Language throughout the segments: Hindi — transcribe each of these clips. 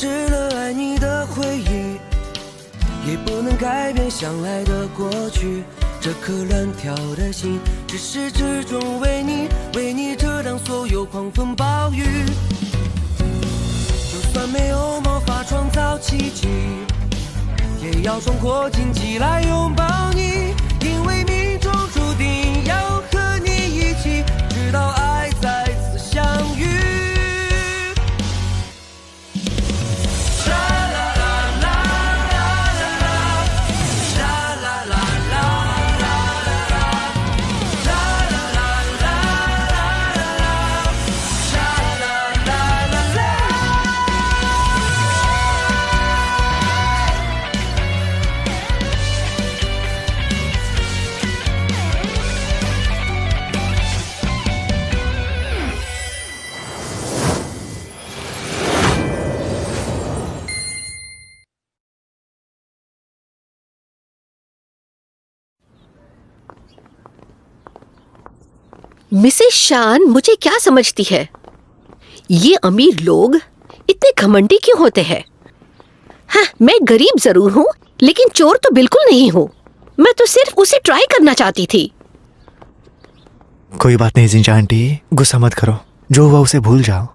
失了爱你的回忆，也不能改变相爱的过去。这颗乱跳的心，至始至终为你遮挡所有狂风暴雨。就算没有魔法创造奇迹，也要闯过荆棘来拥抱你，因为命中注定要和你一起，直到爱再次相遇。मिसेस शान मुझे क्या समझती है? ये अमीर लोग इतने घमंडी क्यों होते हैं? हाँ, मैं गरीब जरूर हूँ लेकिन चोर तो बिल्कुल नहीं हूँ। मैं तो सिर्फ उसे ट्राई करना चाहती थी। कोई बात नहीं जिंजा आंटी, गुस्सा मत करो, जो हुआ उसे भूल जाओ।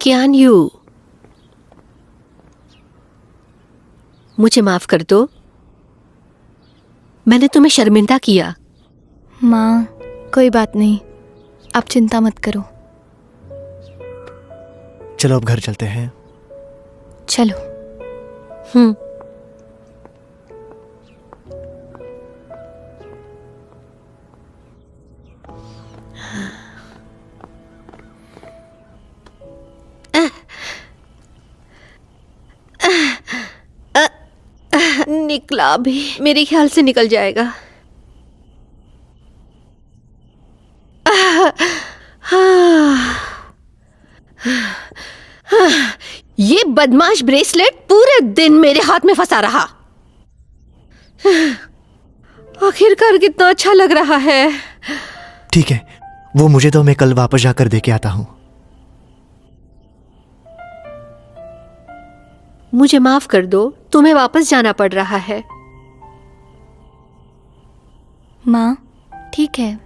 क्यान यू, मुझे माफ कर दो, मैंने तुम्हें शर्मिंदा किया। माँ, कोई बात नहीं, आप चिंता मत करो। चलो अब घर चलते हैं। चलो। निकला भी, मेरे ख्याल से निकल जाएगा। ये बदमाश ब्रेसलेट पूरे दिन मेरे हाथ में फंसा रहा। आखिरकार कितना अच्छा लग रहा है। ठीक है, वो मुझे दो, मैं कल वापस जाकर दे के आता हूँ। मुझे माफ कर दो, तुम्हें वापस जाना पड़ रहा है। माँ, ठीक है।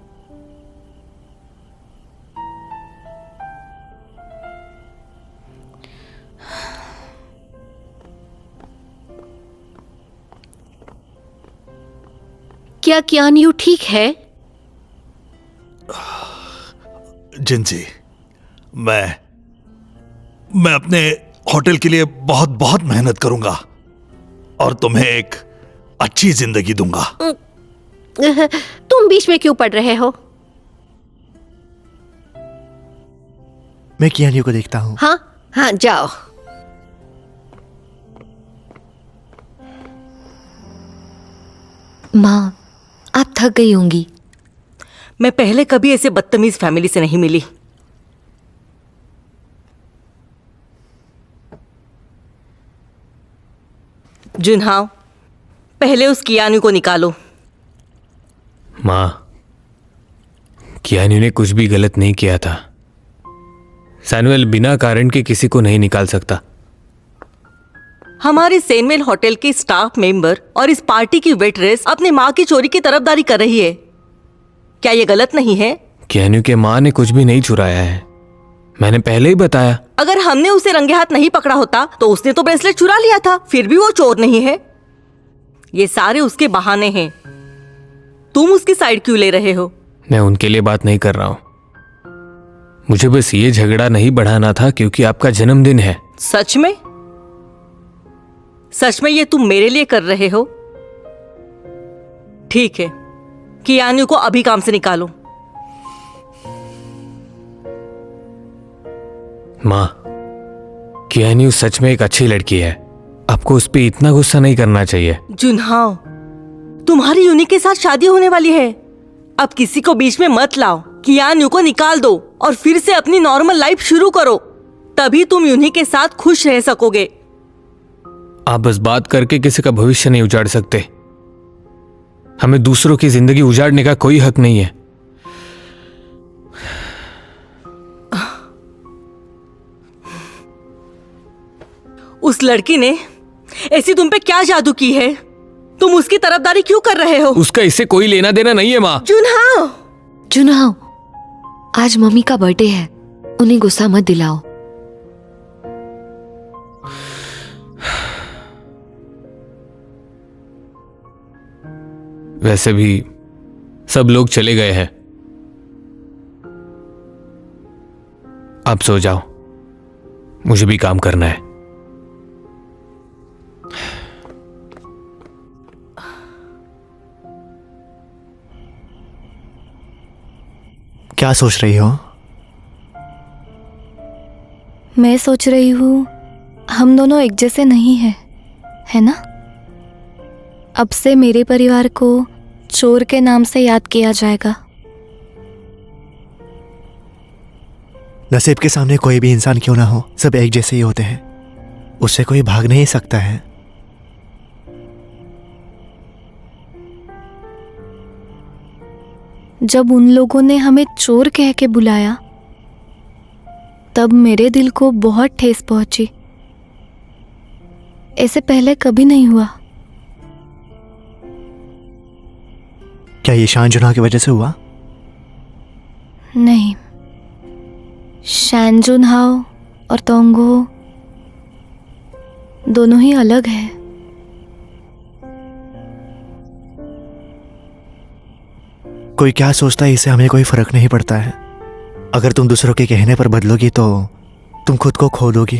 क्या क्यान यू ठीक है? जिंजी, मैं अपने होटल के लिए बहुत बहुत मेहनत करूंगा और तुम्हें एक अच्छी जिंदगी दूंगा। तुम बीच में क्यों पड़ रहे हो? मैं कियानियो को देखता हूँ। हाँ हाँ, जाओ। माँ, आप थक गई होंगी। मैं पहले कभी ऐसे बदतमीज फैमिली से नहीं मिली। जुनहाओ, पहले उस कियानू को निकालो। माँ, कियानू ने कुछ भी गलत नहीं किया था। सैमुअल बिना कारण के किसी को नहीं निकाल सकता। हमारे सैमुअल होटल के स्टाफ मेंबर और इस पार्टी की वेटरेस अपनी माँ की चोरी की तरफदारी कर रही है। क्या ये गलत नहीं है? कियानू के माँ ने कुछ भी नहीं चुराया है, मैंने पहले ही बताया। अगर हमने उसे रंगे हाथ नहीं पकड़ा होता तो उसने तो ब्रेसलेट चुरा लिया था, फिर भी वो चोर नहीं है। ये सारे उसके बहाने हैं। तुम उसकी साइड क्यों ले रहे हो? मैं उनके लिए बात नहीं कर रहा हूं। मुझे बस ये झगड़ा नहीं बढ़ाना था क्योंकि आपका जन्मदिन है। सच में? सच में ये तुम मेरे लिए कर रहे हो? ठीक है, कियानू को अभी काम से निकालो। माँ, कियानू सच में एक अच्छी लड़की है, आपको उस पर इतना गुस्सा नहीं करना चाहिए। जुनहाओ, तुम्हारी यूनी के साथ शादी होने वाली है, अब किसी को बीच में मत लाओ। कियानू को निकाल दो और फिर से अपनी नॉर्मल लाइफ शुरू करो, तभी तुम यूनी के साथ खुश रह सकोगे। आप बस बात करके किसी का भविष्य नहीं उजाड़ सकते। हमें दूसरों की जिंदगी उजाड़ने का कोई हक नहीं है। उस लड़की ने ऐसी तुम पे क्या जादू की है? तुम उसकी तरफदारी क्यों कर रहे हो? उसका इससे कोई लेना देना नहीं है माँ। जुनहाओ, जुनहाओ, आज मम्मी का बर्थडे है, उन्हें गुस्सा मत दिलाओ। वैसे भी सब लोग चले गए हैं, आप सो जाओ, मुझे भी काम करना है। क्या सोच रही हो? मैं सोच रही हूँ हम दोनों एक जैसे नहीं हैं, है ना? अब से मेरे परिवार को चोर के नाम से याद किया जाएगा। नसीब के सामने कोई भी इंसान क्यों ना हो, सब एक जैसे ही होते हैं, उससे कोई भाग नहीं सकता है। जब उन लोगों ने हमें चोर कह के बुलाया तब मेरे दिल को बहुत ठेस पहुंची। ऐसे पहले कभी नहीं हुआ। क्या ये शान जुनहा की वजह से हुआ? नहीं, शैन जुनहाओ और तोंगो दोनों ही अलग हैं। कोई क्या सोचता है इससे हमें कोई फर्क नहीं पड़ता है। अगर तुम दूसरों के कहने पर बदलोगी तो तुम खुद को खो दोगी।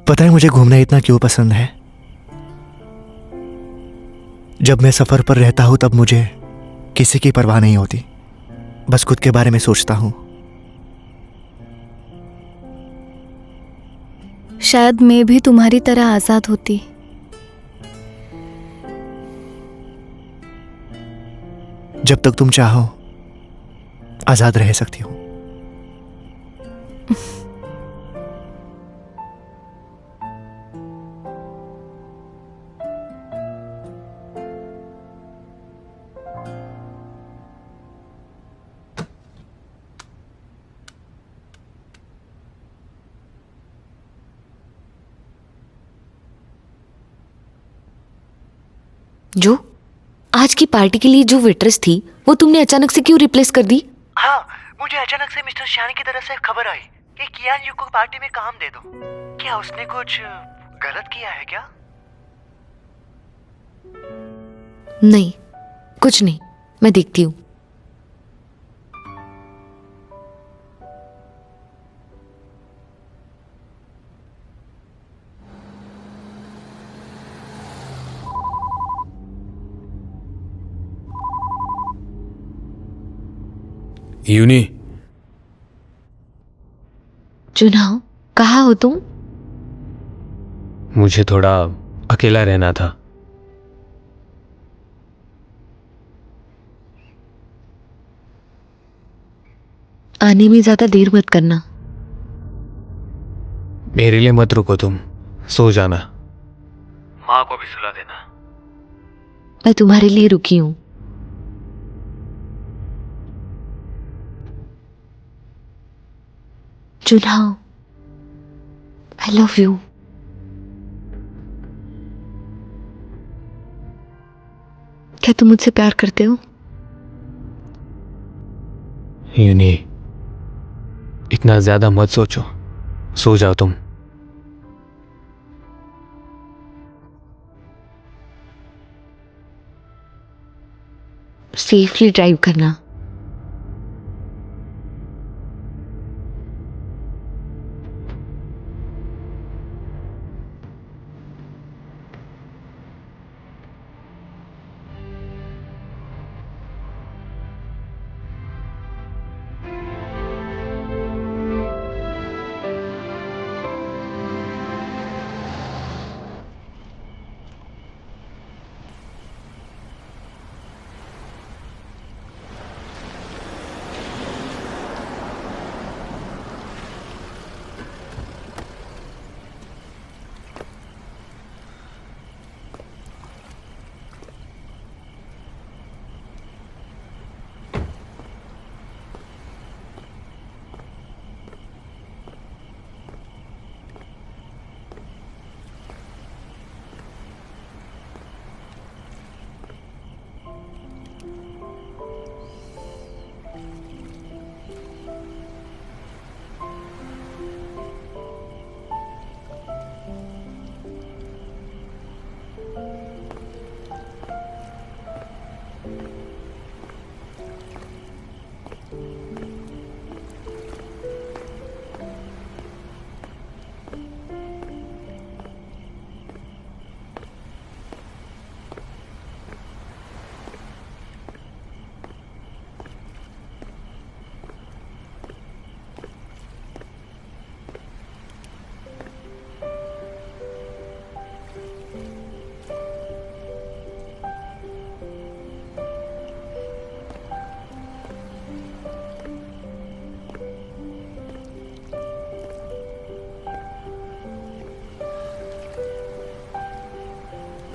पता है मुझे घूमना इतना क्यों पसंद है? जब मैं सफर पर रहता हूं तब मुझे किसी की परवाह नहीं होती, बस खुद के बारे में सोचता हूं। शायद मैं भी तुम्हारी तरह आजाद होती। जब तक तुम चाहो आजाद रह सकती हो। जो आज की पार्टी के लिए जो वेट्रेस थी वो तुमने अचानक से क्यों रिप्लेस कर दी? हाँ, मुझे अचानक से मिस्टर शान की तरफ से खबर आई कि कियान यू को पार्टी में काम दे दो। क्या उसने कुछ गलत किया है क्या? नहीं, कुछ नहीं, मैं देखती हूँ। यूनी, जुनहाओ, कहाँ हो तुम? मुझे थोड़ा अकेला रहना था। आने में ज्यादा देर मत करना। मेरे लिए मत रुको, तुम सो जाना। माँ को भी सुला देना। मैं तुम्हारे लिए रुकी हूँ। जुनहाओ, आई लव यू। क्या तुम मुझसे प्यार करते हो? यूनी, इतना ज्यादा मत सोचो, सो जाओ तुम। सेफली ड्राइव करना।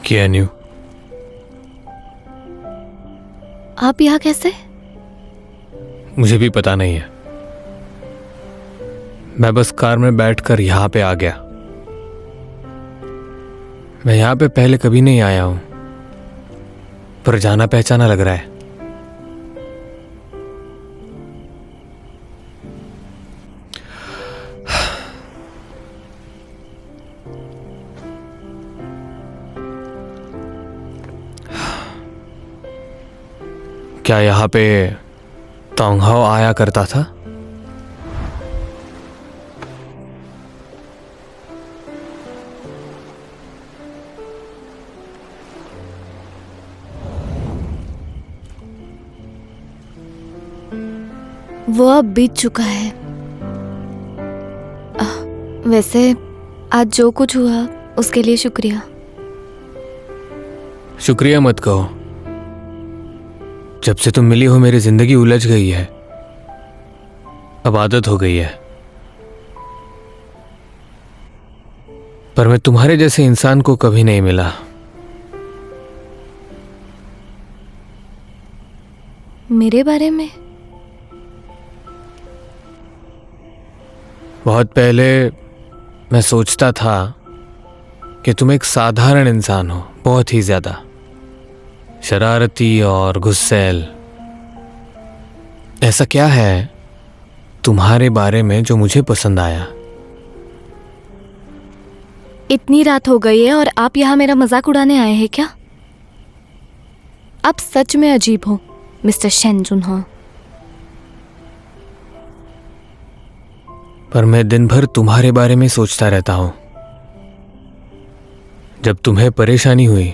कियान्यू, आप यहाँ कैसे? मुझे भी पता नहीं है। मैं बस कार में बैठकर यहाँ पे आ गया। मैं यहाँ पे पहले कभी नहीं आया हूं, पर जाना पहचाना लग रहा है। क्या यहाँ पे तोंगहाओ आया करता था? वो अब बीत चुका है। वैसे आज जो कुछ हुआ उसके लिए शुक्रिया। शुक्रिया मत कहो। जब से तुम मिली हो मेरी जिंदगी उलझ गई है। अब आदत हो गई है। पर मैं तुम्हारे जैसे इंसान को कभी नहीं मिला। मेरे बारे में? बहुत पहले मैं सोचता था कि तुम एक साधारण इंसान हो, बहुत ही ज्यादा शरारती और गुस्सैल। ऐसा क्या है तुम्हारे बारे में जो मुझे पसंद आया? इतनी रात हो गई है और आप यहाँ मेरा मजाक उड़ाने आए हैं क्या? आप सच में अजीब हो मिस्टर शेन जुनहो। पर मैं दिन भर तुम्हारे बारे में सोचता रहता हूं। जब तुम्हें परेशानी हुई,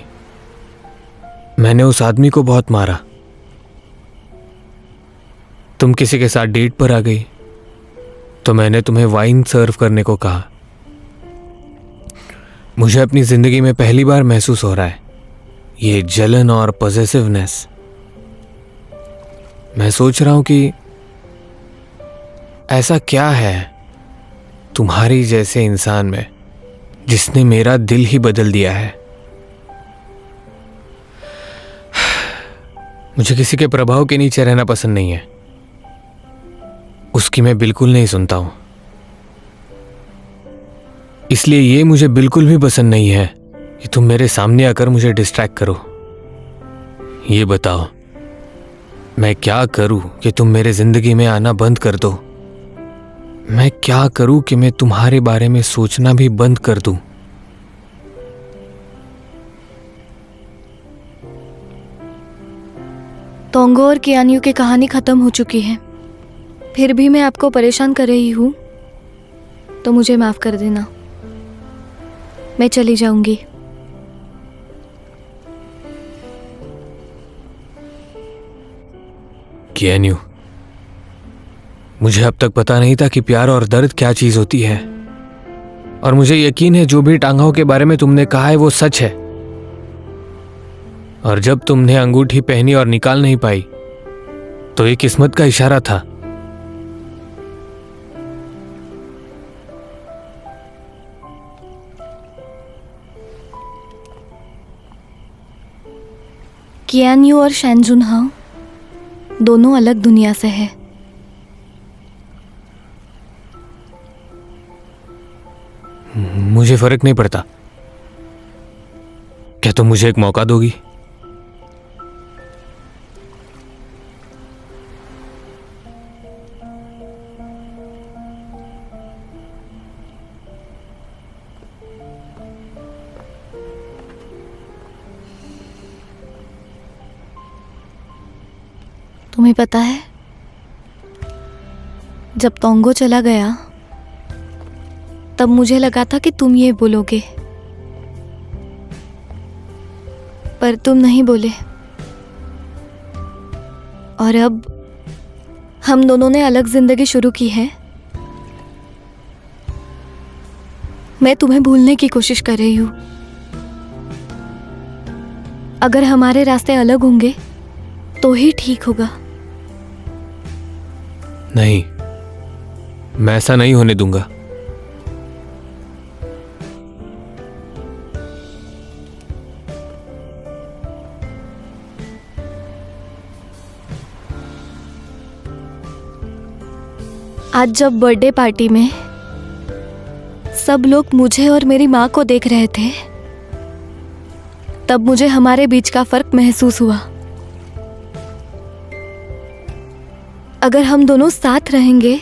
मैंने उस आदमी को बहुत मारा। तुम किसी के साथ डेट पर आ गई तो मैंने तुम्हें वाइन सर्व करने को कहा। मुझे अपनी जिंदगी में पहली बार महसूस हो रहा है ये जलन और पॉसेसिवनेस। मैं सोच रहा हूं कि ऐसा क्या है तुम्हारी जैसे इंसान में जिसने मेरा दिल ही बदल दिया है। मुझे किसी के प्रभाव के नीचे रहना पसंद नहीं है। उसकी मैं बिल्कुल नहीं सुनता हूं। इसलिए ये मुझे बिल्कुल भी पसंद नहीं है कि तुम मेरे सामने आकर मुझे डिस्ट्रैक्ट करो। ये बताओ मैं क्या करूं कि तुम मेरे जिंदगी में आना बंद कर दो? मैं क्या करूं कि मैं तुम्हारे बारे में सोचना भी बंद कर दूं? तोंगो और कियान्यू की कहानी खत्म हो चुकी है। फिर भी मैं आपको परेशान कर रही हूं तो मुझे माफ कर देना। मैं चली जाऊंगी। कियान्यू, मुझे अब तक पता नहीं था कि प्यार और दर्द क्या चीज होती है। और मुझे यकीन है जो भी टांगाओं के बारे में तुमने कहा है वो सच है। और जब तुमने अंगूठी पहनी और निकाल नहीं पाई तो ये किस्मत का इशारा था। कियान्यू और शेन जुनहो दोनों अलग दुनिया से है। मुझे फर्क नहीं पड़ता। क्या तुम मुझे एक मौका दोगी? तुम्हें पता है जब तोंगो चला गया तब मुझे लगा था कि तुम ये बोलोगे, पर तुम नहीं बोले। और अब हम दोनों ने अलग जिंदगी शुरू की है। मैं तुम्हें भूलने की कोशिश कर रही हूं। अगर हमारे रास्ते अलग होंगे तो ही ठीक होगा। नहीं, मैं ऐसा नहीं होने दूंगा। आज जब बर्थडे पार्टी में सब लोग मुझे और मेरी माँ को देख रहे थे, तब मुझे हमारे बीच का फर्क महसूस हुआ। अगर हम दोनों साथ रहेंगे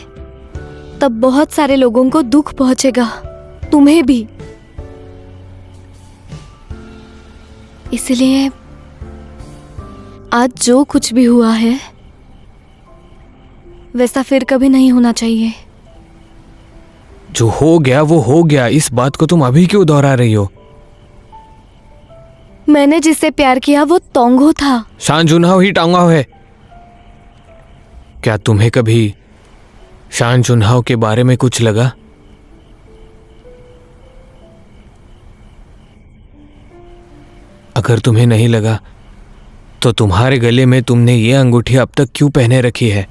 तब बहुत सारे लोगों को दुख पहुंचेगा, तुम्हें भी। इसलिए आज जो कुछ भी हुआ है वैसा फिर कभी नहीं होना चाहिए। जो हो गया वो हो गया, इस बात को तुम अभी क्यों दोहरा रही हो? मैंने जिससे प्यार किया वो तोंगो था। शान जुनहाओ ही टांगाओ है। क्या तुम्हें कभी शान जुनहाओ के बारे में कुछ लगा? अगर तुम्हें नहीं लगा तो तुम्हारे गले में तुमने ये अंगूठी अब तक क्यों पहने रखी है?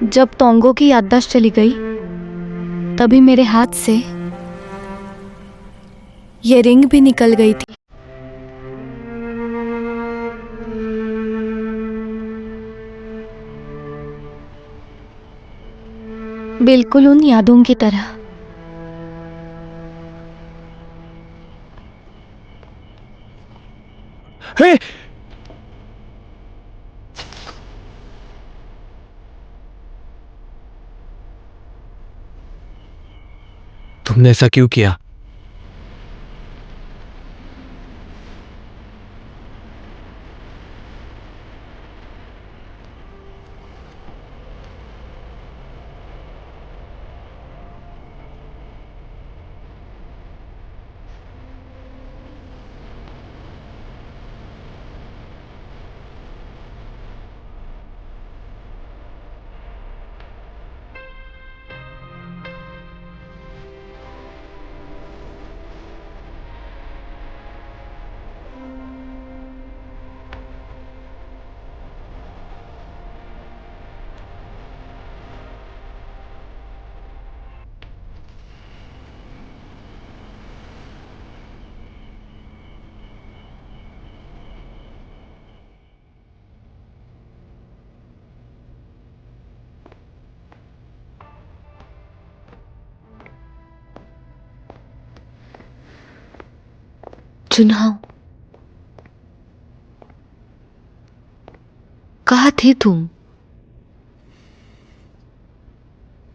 जब तोंगो की याददाश्त चली गई तभी मेरे हाथ से ये रिंग भी निकल गई थी। बिल्कुल उन यादों की तरह। हे! तुमने ऐसा क्यों किया? जुनहाओ, कहाँ थे तुम?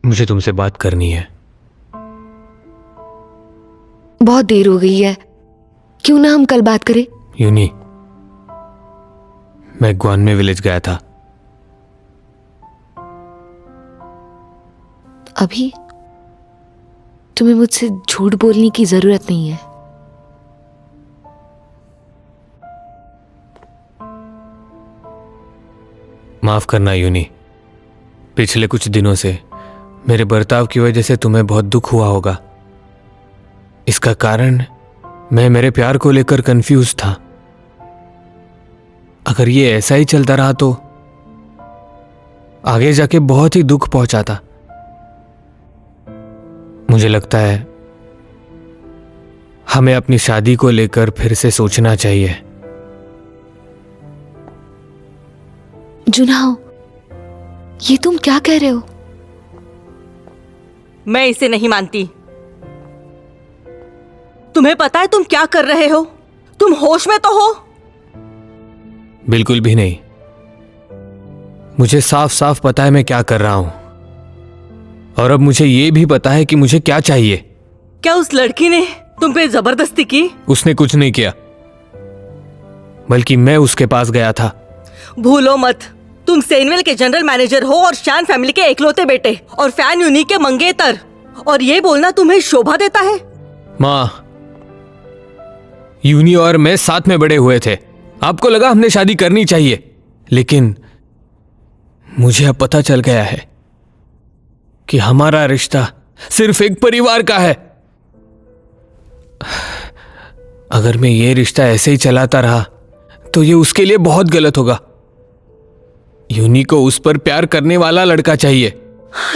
मुझे तुमसे बात करनी है। बहुत देर हो गई है, क्यों ना हम कल बात करें? यूनी, मैं ग्वानमे विलेज गया था। अभी तुम्हें मुझसे झूठ बोलने की जरूरत नहीं है। माफ करना यूनी, पिछले कुछ दिनों से मेरे बर्ताव की वजह से तुम्हें बहुत दुख हुआ होगा। इसका कारण मैं मेरे प्यार को लेकर कंफ्यूज था। अगर ये ऐसा ही चलता रहा तो आगे जाके बहुत ही दुख पहुंचाता। मुझे लगता है हमें अपनी शादी को लेकर फिर से सोचना चाहिए। जुनहाओ, ये तुम क्या कह रहे हो? मैं इसे नहीं मानती। तुम्हें पता है तुम क्या कर रहे हो? तुम होश में तो हो? बिल्कुल भी नहीं। मुझे साफ साफ पता है मैं क्या कर रहा हूं, और अब मुझे यह भी पता है कि मुझे क्या चाहिए। क्या उस लड़की ने तुम पे जबरदस्ती की? उसने कुछ नहीं किया, बल्कि मैं उसके पास गया था। भूलो मत, तुम सेनवेल के जनरल मैनेजर हो और शान फैमिली के इकलौते बेटे और फैन यूनी के मंगेतर, और ये बोलना तुम्हें शोभा देता है? माँ, यूनी और मैं साथ में बड़े हुए थे। आपको लगा हमने शादी करनी चाहिए, लेकिन मुझे अब पता चल गया है कि हमारा रिश्ता सिर्फ एक परिवार का है। अगर मैं ये रिश्ता ऐसे ही चलाता रहा तो ये उसके लिए बहुत गलत होगा। यूनी को उस पर प्यार करने वाला लड़का चाहिए।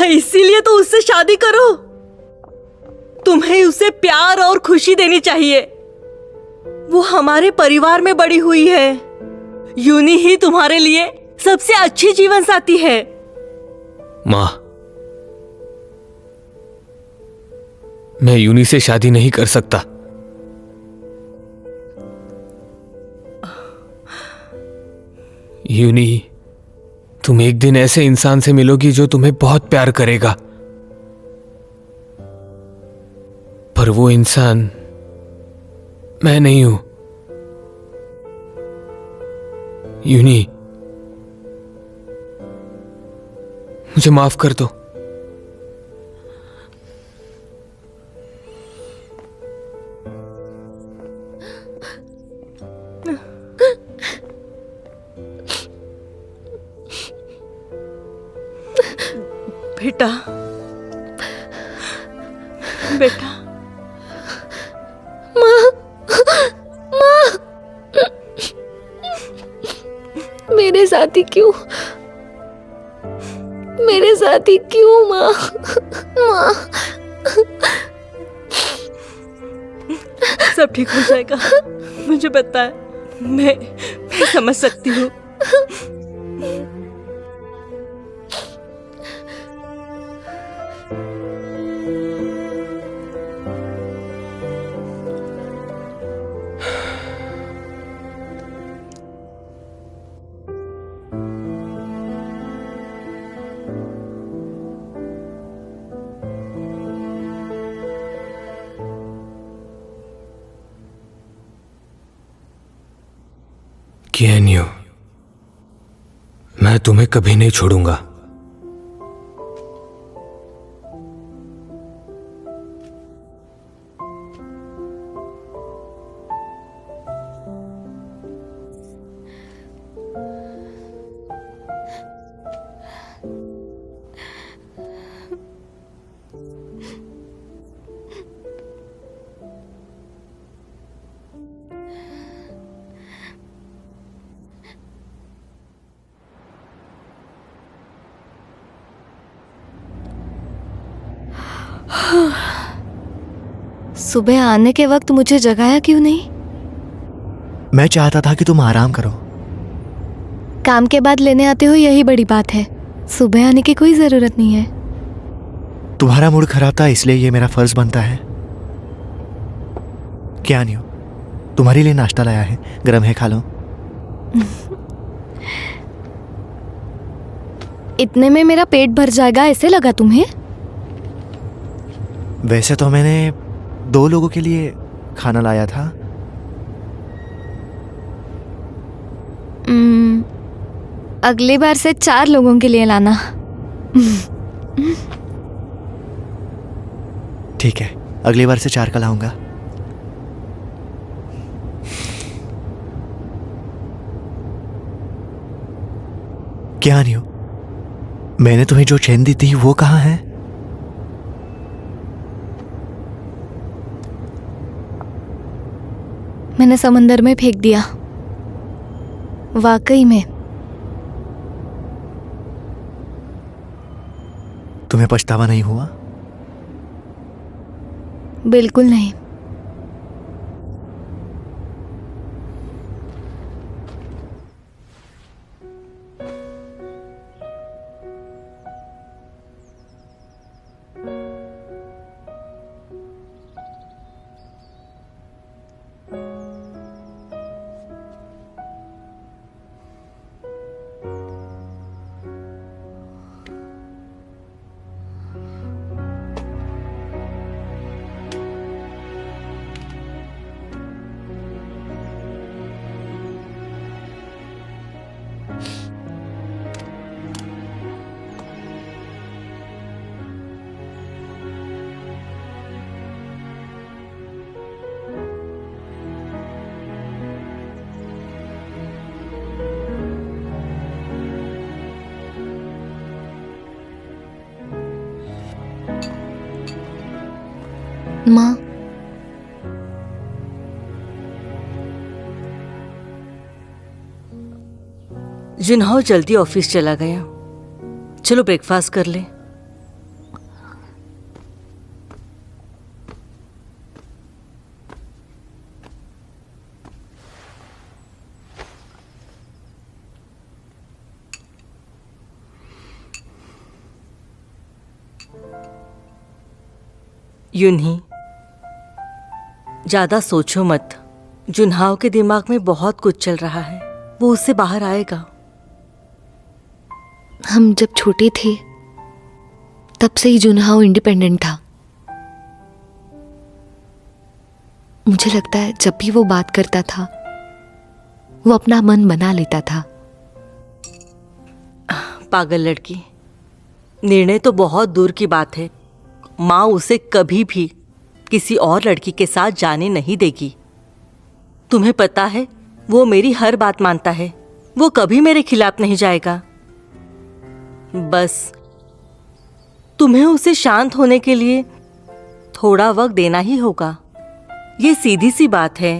इसीलिए तो उससे शादी करो। तुम्हें उसे प्यार और खुशी देनी चाहिए। वो हमारे परिवार में बड़ी हुई है। यूनी ही तुम्हारे लिए सबसे अच्छी जीवन साथी है। माँ, मैं यूनी से शादी नहीं कर सकता। यूनी, तुम एक दिन ऐसे इंसान से मिलोगी जो तुम्हें बहुत प्यार करेगा, पर वो इंसान मैं नहीं हूं। यूनी, मुझे माफ कर दो। बेटा, बेटा, मेरे साथ ही क्यों? मेरे साथ ही क्यों माँ? माँ, सब ठीक हो जाएगा। मुझे पता है। मैं समझ सकती हूँ। कियान्यू, मैं तुम्हें कभी नहीं छोड़ूंगा। सुबह आने के वक्त मुझे जगाया क्यों नहीं? मैं चाहता था कि तुम आराम करो। काम के बाद लेने आते हो, यही बड़ी बात है। सुबह आने की कोई जरूरत नहीं है। तुम्हारा मूड खराब था, इसलिए ये मेरा फर्ज बनता है। क्या नहीं हो, तुम्हारे लिए नाश्ता लाया है, गरम है, खा लो। इतने में मेरा पेट भर जाएगा ऐसे लगा तुम्हें? वैसे तो मैंने 2 लोगों के लिए खाना लाया था। अगली बार से 4 लोगों के लिए लाना। ठीक है, अगली बार से 4 का लाऊंगा। क्या नहीं हो, मैंने तुम्हें जो चैन दी थी वो कहाँ है? मैंने समंदर में फेंक दिया। वाकई में। तुम्हें पछतावा नहीं हुआ? बिल्कुल नहीं। माँ, जुनहाओ जल्दी ऑफिस चला गया। चलो ब्रेकफास्ट कर ले। यून्ही, ज्यादा सोचो मत। जुनहाओ के दिमाग में बहुत कुछ चल रहा है, वो उससे बाहर आएगा। हम जब छोटे थे तब से ही जुनहाओ इंडिपेंडेंट था। मुझे लगता है जब भी वो बात करता था वो अपना मन बना लेता था। पागल लड़की, निर्णय तो बहुत दूर की बात है। माँ उसे कभी भी किसी और लड़की के साथ जाने नहीं देगी। तुम्हें पता है, वो मेरी हर बात मानता है। वो कभी मेरे खिलाफ नहीं जाएगा। बस तुम्हें उसे शांत होने के लिए थोड़ा वक्त देना ही होगा। ये सीधी सी बात है।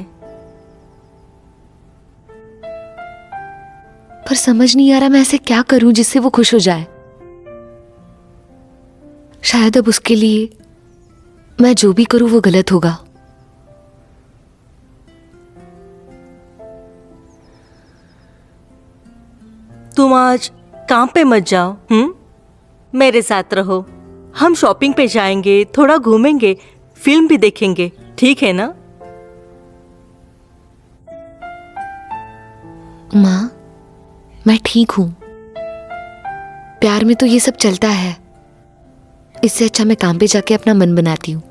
पर समझ नहीं आ रहा मैं ऐसे क्या करूं जिससे वो खुश हो जाए। शायद अब उसके लिए मैं जो भी करूं वो गलत होगा। तुम आज काम पे मत जाओ, मेरे साथ रहो। हम शॉपिंग पे जाएंगे, थोड़ा घूमेंगे, फिल्म भी देखेंगे, ठीक है ना? माँ, मैं ठीक हूं। प्यार में तो ये सब चलता है। इससे अच्छा मैं काम पे जाके अपना मन बनाती हूँ।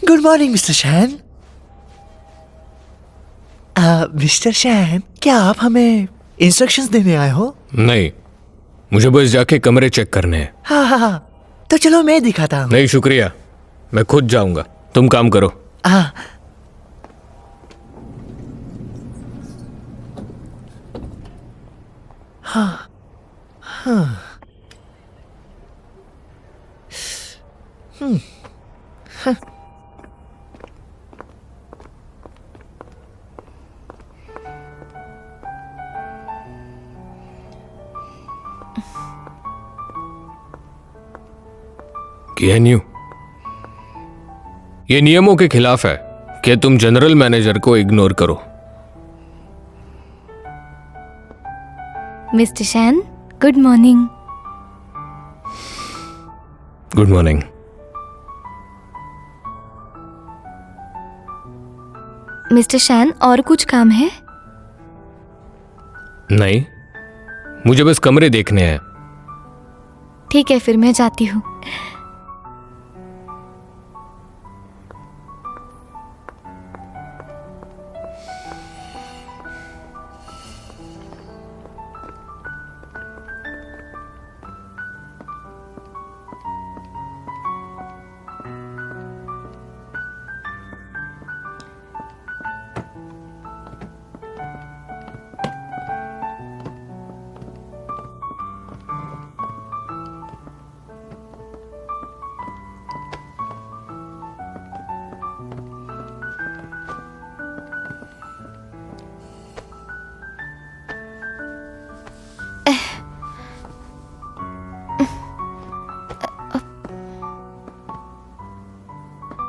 Good morning mister Shan. Mister Shan, क्या आप हमें इंस्ट्रक्शंस देने आए हो? नहीं, मुझे बस जाके कमरे चेक करने हैं। हाँ, तो चलो मैं दिखाता हूँ। नहीं शुक्रिया, मैं खुद जाऊंगा। तुम काम करो। हाँ। हाँ, हाँ। हाँ। केएनयू, ये नियमों के खिलाफ है कि तुम जनरल मैनेजर को इग्नोर करो। Mister Shan, good morning. Good morning. Mister Shan, और कुछ काम है? नहीं, मुझे बस कमरे देखने हैं। ठीक है, फिर मैं जाती हूँ।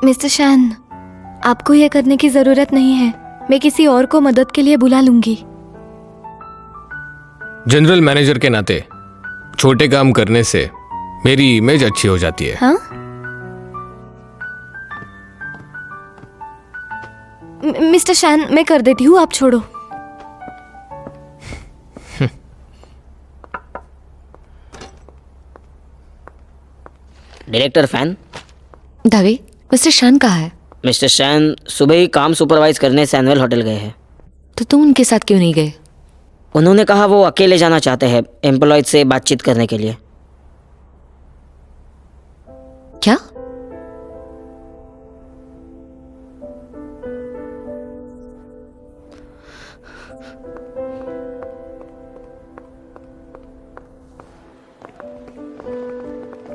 मिस्टर शैन, आपको यह करने की जरूरत नहीं है। मैं किसी और को मदद के लिए बुला लूंगी। जनरल मैनेजर के नाते छोटे काम करने से मेरी इमेज अच्छी हो जाती है। हाँ? मिस्टर शैन, मैं कर देती हूँ, आप छोड़ो। Director fan. दावे, मिस्टर शान कहाँ है? मिस्टर शैन सुबह ही काम सुपरवाइज करने सैनुअल होटल गए हैं। तो तुम उनके साथ क्यों नहीं गए? उन्होंने कहा वो अकेले जाना चाहते हैं एम्प्लॉयज से बातचीत करने के लिए। क्या?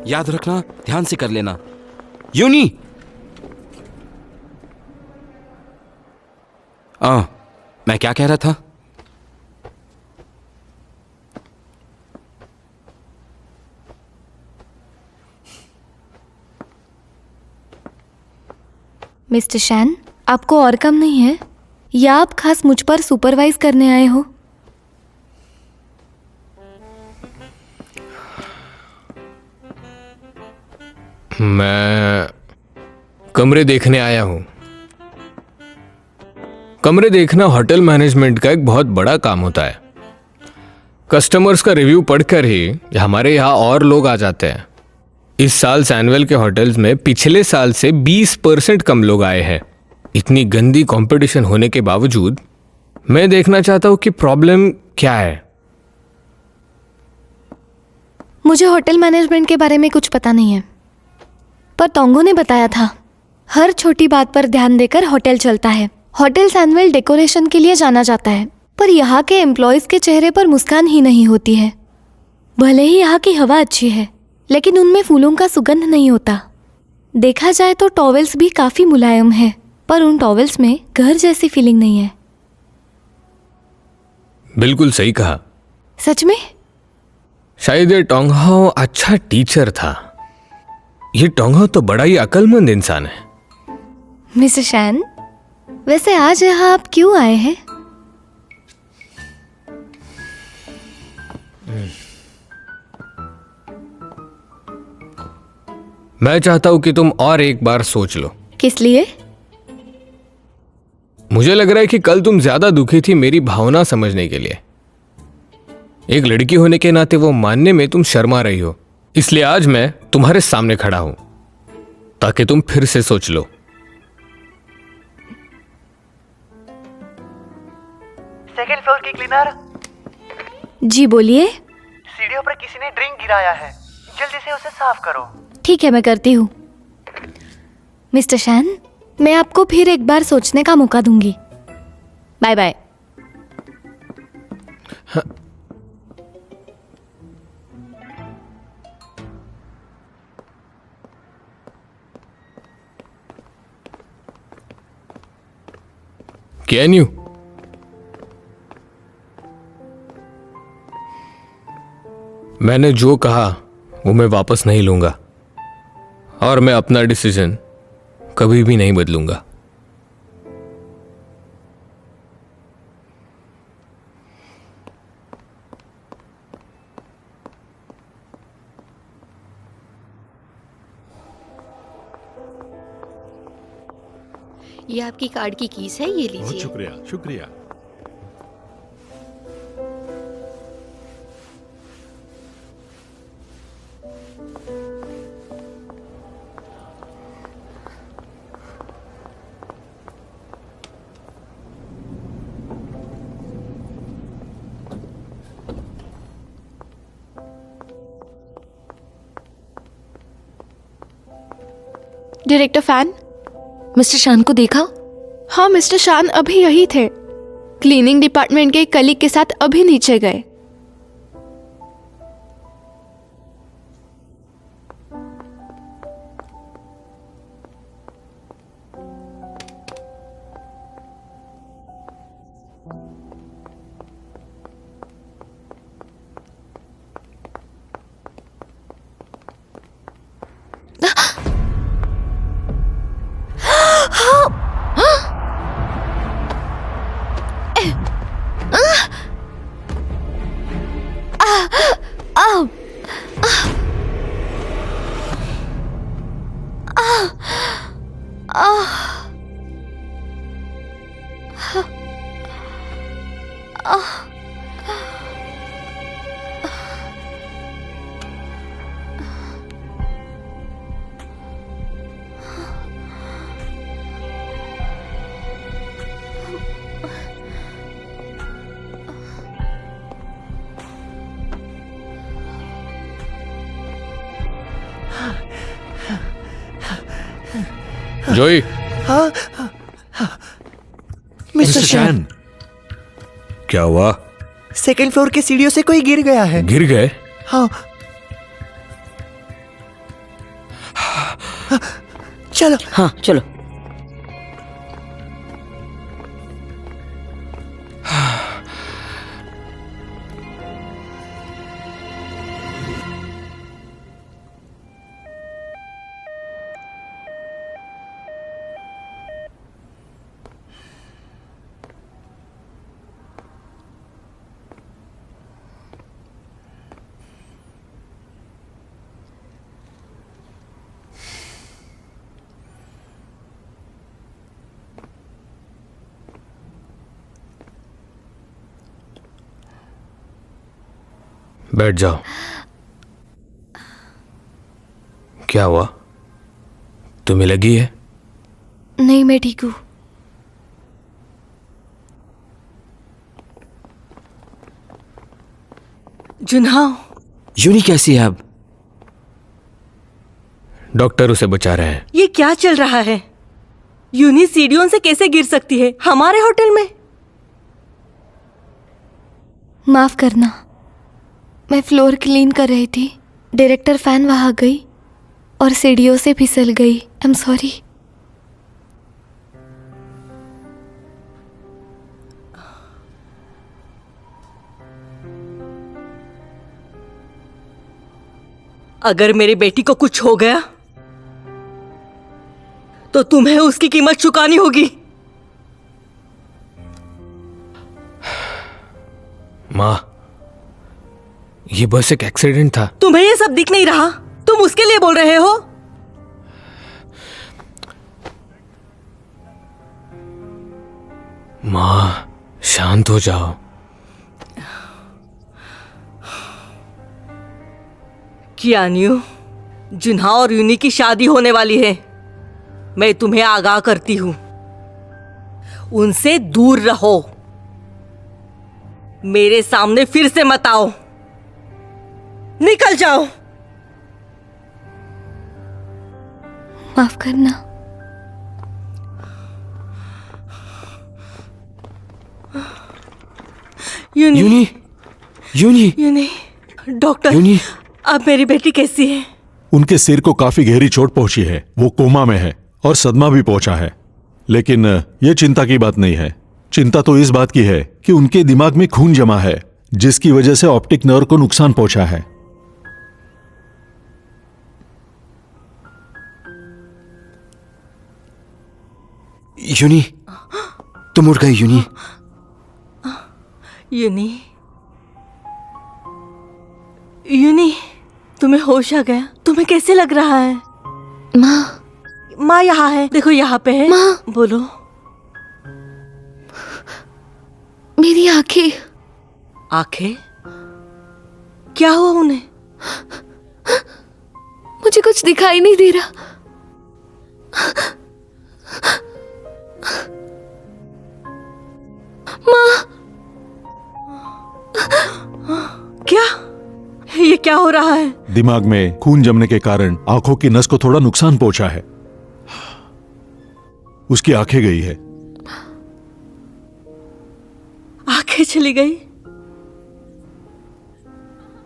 याद रखना, ध्यान से कर लेना। यूनी, मैं क्या कह रहा था? मिस्टर शैन, आपको और काम नहीं है या आप खास मुझ पर सुपरवाइज करने आए हो? मैं कमरे देखने आया हूं। कमरे देखना होटल मैनेजमेंट का एक बहुत बड़ा काम होता है। कस्टमर्स का रिव्यू पढ़कर ही हमारे यहाँ और लोग आ जाते हैं। इस साल सैनवेल के होटल्स में पिछले साल से 20% कम लोग आए हैं। इतनी गंदी कंपटीशन होने के बावजूद मैं देखना चाहता हूं कि प्रॉब्लम क्या है। मुझे होटल मैनेजमेंट के बारे में कुछ पता नहीं है, पर तोंगो ने बताया था हर छोटी बात पर ध्यान देकर होटल चलता है। होटल सैनवेल डेकोरेशन के लिए जाना जाता है, पर यहाँ के एम्प्लॉयज के चेहरे पर मुस्कान ही नहीं होती है। भले ही यहाँ की हवा अच्छी है, लेकिन उनमें फूलों का सुगंध नहीं होता। देखा जाए तो टॉवेल्स भी काफी मुलायम है, पर उन टॉवेल्स में घर जैसी फीलिंग नहीं है। बिल्कुल सही कहा। सच में? शायद ये टोंगहाओ अच्छा टीचर था। ये टोंगहाओ तो बड़ा ही अक्लमंद इंसान है। मिस्टर शैन, वैसे आज यहाँ आप क्यों आए हैं? मैं चाहता हूं कि तुम और एक बार सोच लो। किस लिए? मुझे लग रहा है कि कल तुम ज्यादा दुखी थी मेरी भावना समझने के लिए। एक लड़की होने के नाते वो मानने में तुम शर्मा रही हो। इसलिए आज मैं तुम्हारे सामने खड़ा हूं ताकि तुम फिर से सोच लो। सेकंड फ्लोर की क्लीनर। जी बोलिए। सीढ़ियों पर किसी ने ड्रिंक गिराया है, जल्दी से उसे साफ करो। ठीक है, मैं करती हूँ। मिस्टर शैन, मैं आपको फिर एक बार सोचने का मौका दूंगी। Bye bye. Can you? मैंने जो कहा वो मैं वापस नहीं लूंगा, और मैं अपना डिसीजन कभी भी नहीं बदलूंगा। ये आपकी कार्ड की कीज है, ये लीजिए। बहुत शुक्रिया, शुक्रिया। डायरेक्टर फैन, मिस्टर शान को देखा? हाँ, मिस्टर शान अभी यही थे। क्लीनिंग डिपार्टमेंट के कलीग के साथ अभी नीचे गए। जोई। हाँ, मिस्टर शैन, क्या हुआ? सेकंड फ्लोर की सीढ़ियों से कोई गिर गया है। गिर गए? हाँ, चलो। हाँ चलो। बैठ जाओ। क्या हुआ? तुम्हें लगी है? नहीं, मैं ठीक हूँ। जुन्हाव, यूनी कैसी है अब? डॉक्टर उसे बचा रहे हैं। ये क्या चल रहा है? यूनी सीढ़ियों से कैसे गिर सकती है हमारे होटल में? माफ करना, मैं फ्लोर क्लीन कर रही थी। डायरेक्टर फैन वहां गई और सीढ़ियों से फिसल गई। I am sorry. अगर मेरी बेटी को कुछ हो गया तो तुम्हें उसकी कीमत चुकानी होगी। माँ, ये बस एक एक्सीडेंट था। तुम्हें ये सब दिख नहीं रहा? तुम उसके लिए बोल रहे हो? माँ, शांत हो जाओ। कियान्यू, जुन्हा और यूनी की शादी होने वाली है। मैं तुम्हें आगाह करती हूं, उनसे दूर रहो। मेरे सामने फिर से मत आओ। निकल जाओ। माफ करना। यूनी, यूनी, यूनी, यूनी, डॉक्टर, यूनी। अब मेरी बेटी कैसी है? उनके सिर को काफी गहरी चोट पहुंची है। वो कोमा में है और सदमा भी पहुंचा है। लेकिन यह चिंता की बात नहीं है। चिंता तो इस बात की है कि उनके दिमाग में खून जमा है, जिसकी वजह से ऑप्टिक नर्व को नुकसान पहुंचा है। यूनी, तुम उठ गई यूनी। यूनी, यूनी, तुम्हें होश आ गया? तुम्हें कैसे लग रहा है? माँ, माँ यहाँ है, देखो यहाँ पे है। माँ। बोलो। मेरी आंखें। आंखें? क्या हुआ उन्हें? मुझे कुछ दिखाई नहीं दे रहा। माँ। क्या? ये क्या हो रहा है? दिमाग में खून जमने के कारण आंखों की नस को थोड़ा नुकसान पहुंचा है। उसकी आंखें गई है। आंखें चली गई?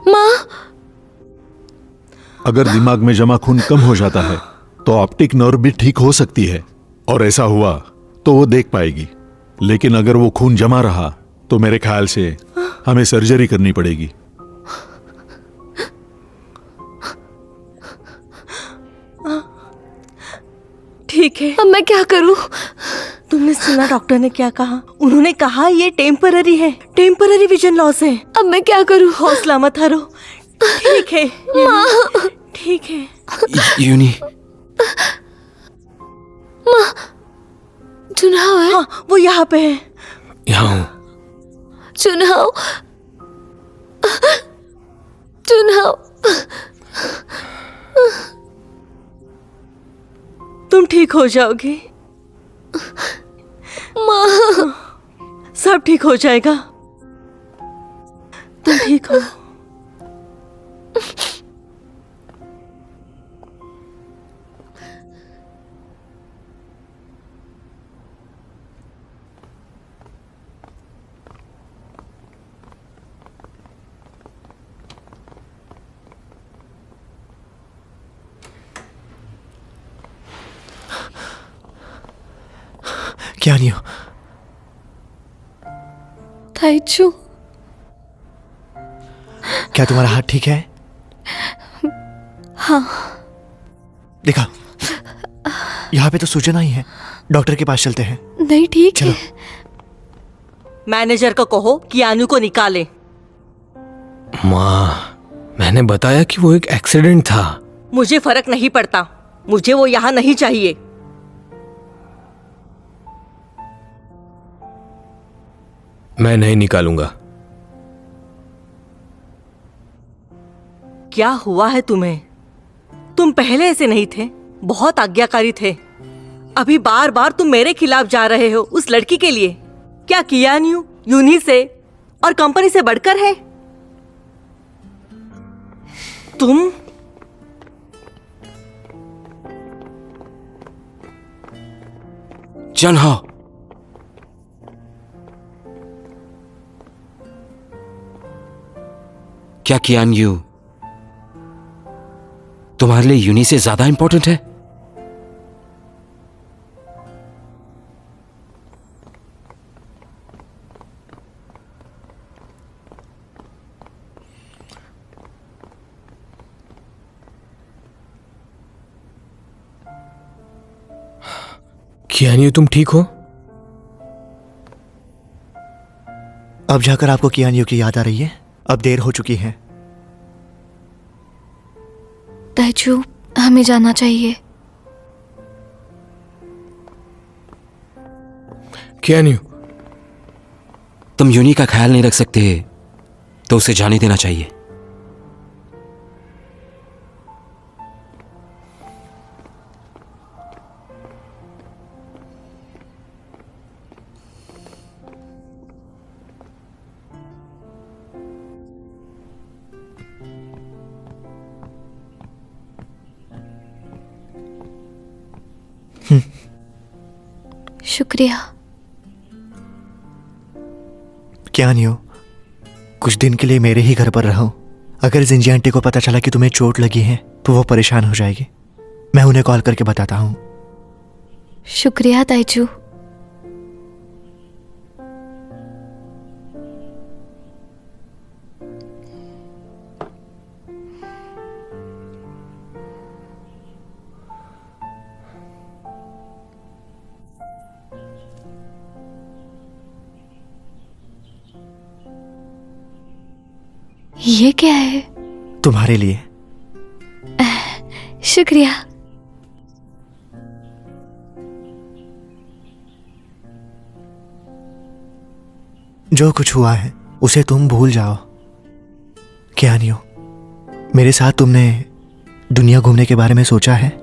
माँ। अगर दिमाग में जमा खून कम हो जाता है तो ऑप्टिक नर्व भी ठीक हो सकती है, और ऐसा हुआ तो वो देख पाएगी। लेकिन अगर वो खून जमा रहा तो मेरे ख्याल से हमें सर्जरी करनी पड़ेगी। ठीक है। अब मैं क्या करूं? तुमने सुना डॉक्टर ने क्या कहा? उन्होंने कहा ये टेम्पररी है, टेम्पररी विजन लॉस है। अब मैं क्या करूं? हौसला मत हारो। ठीक है माँ। ठीक है। यूनी, माँ, चुनाव है? हाँ, वो यहाँ पे है। यहाँ हूँ। चुनाव, चुनाव। तुम ठीक हो जाओगे माँ। सब ठीक हो जाएगा। तुम ठीक हो। क्या नहीं हो? ताइचू, क्या तुम्हारा हाथ ठीक है? हाँ। दिखा, यहाँ पे तो सूचना ही है। डॉक्टर के पास चलते हैं। नहीं, ठीक चलो। है। मैनेजर को कहो कि यानू को निकाले। माँ, मैंने बताया कि वो एक एक्सीडेंट था। मुझे फर्क नहीं पड़ता, मुझे वो यहाँ नहीं चाहिए। मैं नहीं निकालूंगा। क्या हुआ है तुम्हें? तुम पहले ऐसे नहीं थे, बहुत आज्ञाकारी थे। अभी बार बार तुम मेरे खिलाफ जा रहे हो उस लड़की के लिए। क्या कियान्यू यूनी से और कंपनी से बढ़कर है? तुम चन्हो, क्या कियान्यू तुम्हारे लिए यूनी से ज्यादा इंपॉर्टेंट है? कियान्यू, तुम ठीक हो? अब जाकर आपको कियान्यू की याद आ रही है? अब देर हो चुकी है। ताइचू, हमें जाना चाहिए। कियान्यू, तुम यूनी का ख्याल नहीं रख सकते तो उसे जाने देना चाहिए। शुक्रिया। क्या नहीं हो, कुछ दिन के लिए मेरे ही घर पर रहो। अगर जिंजी आंटी को पता चला कि तुम्हें चोट लगी है तो वो परेशान हो जाएगी। मैं उन्हें कॉल करके बताता हूँ। शुक्रिया ताइचू। ये क्या है? तुम्हारे लिए। शुक्रिया। जो कुछ हुआ है उसे तुम भूल जाओ। क्या नहीं हो, मेरे साथ तुमने दुनिया घूमने के बारे में सोचा है?